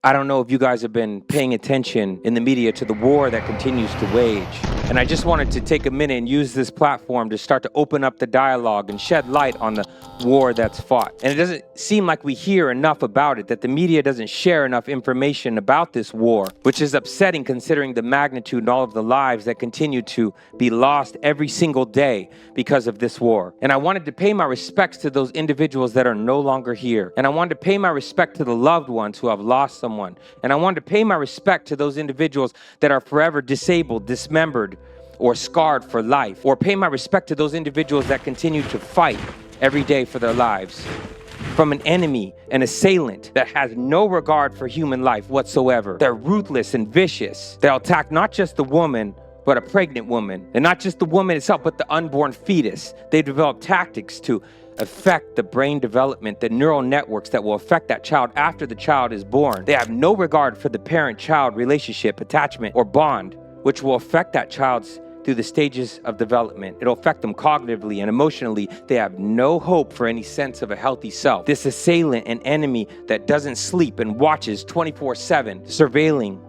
I don't know if you guys have been paying attention in the media to the war that continues to wage. And I just wanted to take a minute and use this platform to start to open up the dialogue and shed light on the war that's fought. And it doesn't seem like we hear enough about it, that the media doesn't share enough information about this war, which is upsetting considering the magnitude and all of the lives that continue to be lost every single day because of this war. And I wanted to pay my respects to those individuals that are no longer here. And I wanted to pay my respect to the loved ones who have lost someone. And I wanted to pay my respect to those individuals that are forever disabled, dismembered, or scarred for life. Or pay my respect to those individuals that continue to fight every day for their lives from an enemy, an assailant that has no regard for human life whatsoever. They're ruthless and vicious. They'll attack not just the woman, but a pregnant woman. And not just the woman itself, but the unborn fetus. They develop tactics to affect the brain development, the neural networks that will affect that child after the child is born. They have no regard for the parent-child relationship, attachment, or bond, which will affect that child's through the stages of development. It'll affect them cognitively and emotionally. They have no hope for any sense of a healthy self. This assailant, an enemy that doesn't sleep and watches 24/7, surveilling.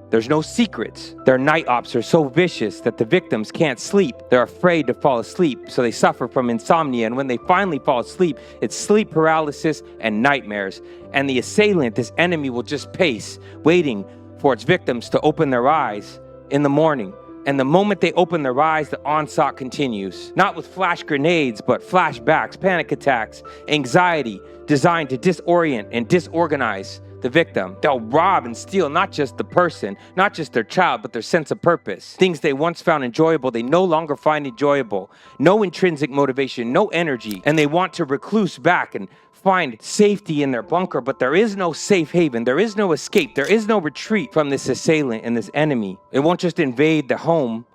There's no secrets. Their night ops are so vicious that the victims can't sleep. They're afraid to fall asleep, so they suffer from insomnia. And when they finally fall asleep, it's sleep paralysis and nightmares. And the assailant, this enemy, will just pace, waiting for its victims to open their eyes in the morning. And the moment they open their eyes, the onslaught continues. Not with flash grenades, but flashbacks, panic attacks, anxiety designed to disorient and disorganize the victim. They'll rob and steal not just the person, not just their child, but their sense of purpose. Things they once found enjoyable, they no longer find enjoyable. No intrinsic motivation, no energy. And they want to recluse back and find safety in their bunker, but there is no safe haven. There is no escape. There is no retreat from this assailant and this enemy. It won't just invade the home.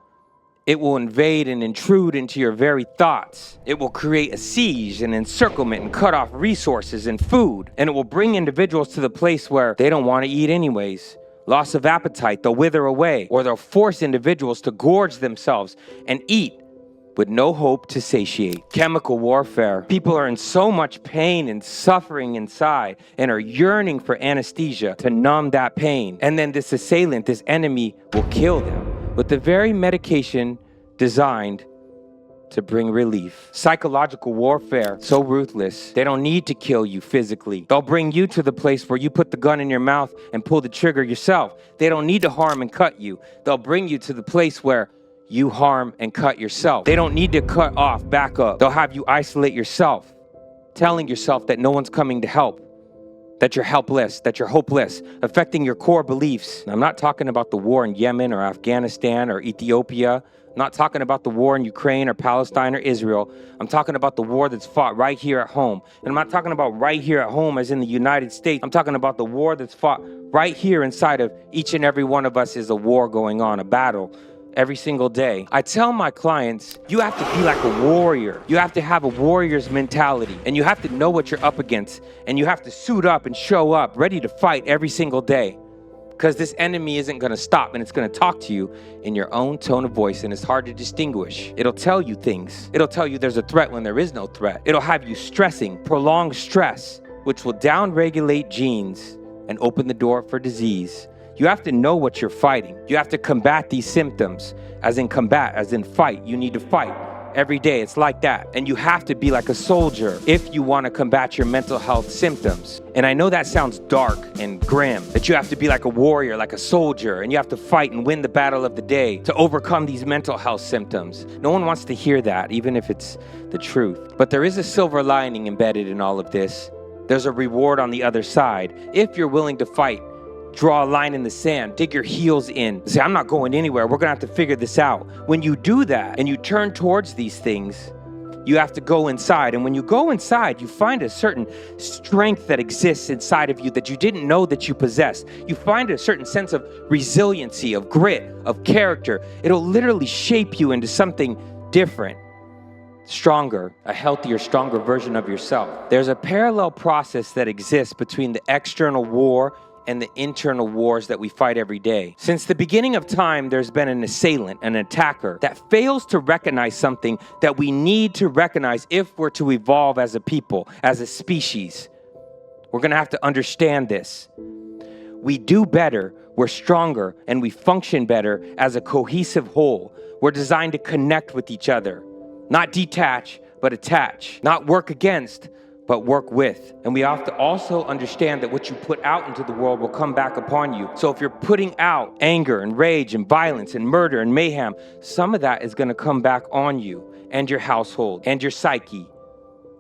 It will invade and intrude into your very thoughts. It will create a siege and encirclement and cut off resources and food. And it will bring individuals to the place where they don't want to eat anyways. Loss of appetite, they'll wither away, or they'll force individuals to gorge themselves and eat with no hope to satiate. Chemical warfare. People are in so much pain and suffering inside and are yearning for anesthesia to numb that pain. And then this assailant, this enemy, will kill them with the very medication designed to bring relief. Psychological warfare, so ruthless. They don't need to kill you physically. They'll bring you to the place where you put the gun in your mouth and pull the trigger yourself. They don't need to harm and cut you. They'll bring you to the place where you harm and cut yourself. They don't need to cut off, back up. They'll have you isolate yourself, telling yourself that no one's coming to help, that you're helpless, that you're hopeless, affecting your core beliefs. I'm not talking about the war in Yemen or Afghanistan or Ethiopia. I'm not talking about the war in Ukraine or Palestine or Israel. I'm talking about the war that's fought right here at home. And I'm not talking about right here at home as in the United States. I'm talking about the war that's fought right here inside of each and every one of us is a war going on, a battle. Every single day. I tell my clients, you have to be like a warrior. You have to have a warrior's mentality, and you have to know what you're up against, and you have to suit up and show up ready to fight every single day, because this enemy isn't going to stop, and it's going to talk to you in your own tone of voice, and it's hard to distinguish. It'll tell you things. It'll tell you there's a threat when there is no threat. It'll have you stressing, prolonged stress, which will downregulate genes and open the door for disease. You have to know what you're fighting. You have to combat these symptoms, as in combat, as in fight. You need to fight every day. It's like that. And you have to be like a soldier if you want to combat your mental health symptoms. And I know that sounds dark and grim, that you have to be like a warrior, like a soldier, and you have to fight and win the battle of the day to overcome these mental health symptoms. No one wants to hear that, even if it's the truth. But there is a silver lining embedded in all of this. There's a reward on the other side if you're willing to fight. Draw a line in the sand, dig your heels in, say, I'm not going anywhere, we're gonna have to figure this out. When you do that and you turn towards these things, you have to go inside. And when you go inside, you find a certain strength that exists inside of you that you didn't know that you possessed. You find a certain sense of resiliency, of grit, of character. It'll literally shape you into something different, stronger, a healthier, stronger version of yourself. There's a parallel process that exists between the external war and the internal wars that we fight every day. Since the beginning of time, there's been an assailant, an attacker that fails to recognize something that we need to recognize if we're to evolve as a people, as a species. We're gonna have to understand this. we do better, we're stronger, and we function better as a cohesive whole. We're designed to connect with each other, not detach, but attach, not work against, but work with. And we have to also understand that what you put out into the world will come back upon you. So if you're putting out anger and rage and violence and murder and mayhem, some of that is going to come back on you and your household and your psyche.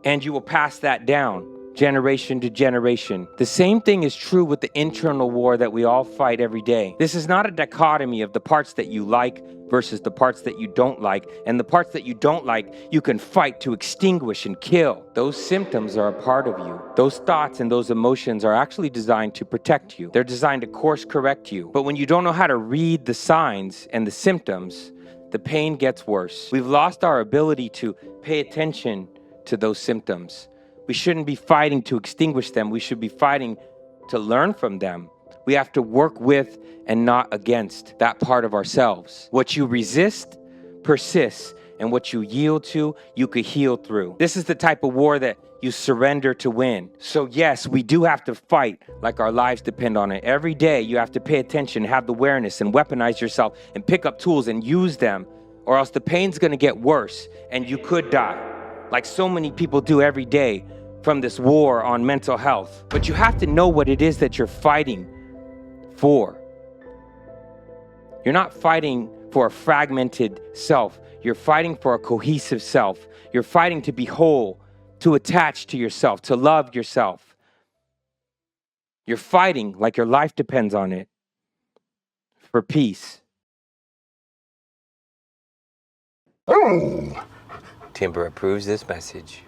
And you will pass that down generation to generation. The same thing is true with the internal war that we all fight every day. This is not a dichotomy of the parts that you like versus the parts that you don't like. And the parts that you don't like, you can fight to extinguish and kill. Those symptoms are a part of you. Those thoughts and those emotions are actually designed to protect you. They're designed to course correct you. But when you don't know how to read the signs and the symptoms, the pain gets worse. We've lost our ability to pay attention to those symptoms. We shouldn't be fighting to extinguish them. We should be fighting to learn from them. We have to work with and not against that part of ourselves. What you resist persists, and what you yield to, you could heal through. This is the type of war that you surrender to win. So yes, we do have to fight like our lives depend on it. Every day you have to pay attention, have the awareness, and weaponize yourself and pick up tools and use them, or else the pain's gonna get worse and you could die, like so many people do every day from this war on mental health. But you have to know what it is that you're fighting for. You're not fighting for a fragmented self. You're fighting for a cohesive self. You're fighting to be whole, to attach to yourself, to love yourself. You're fighting like your life depends on it, for peace. Timber approves this message.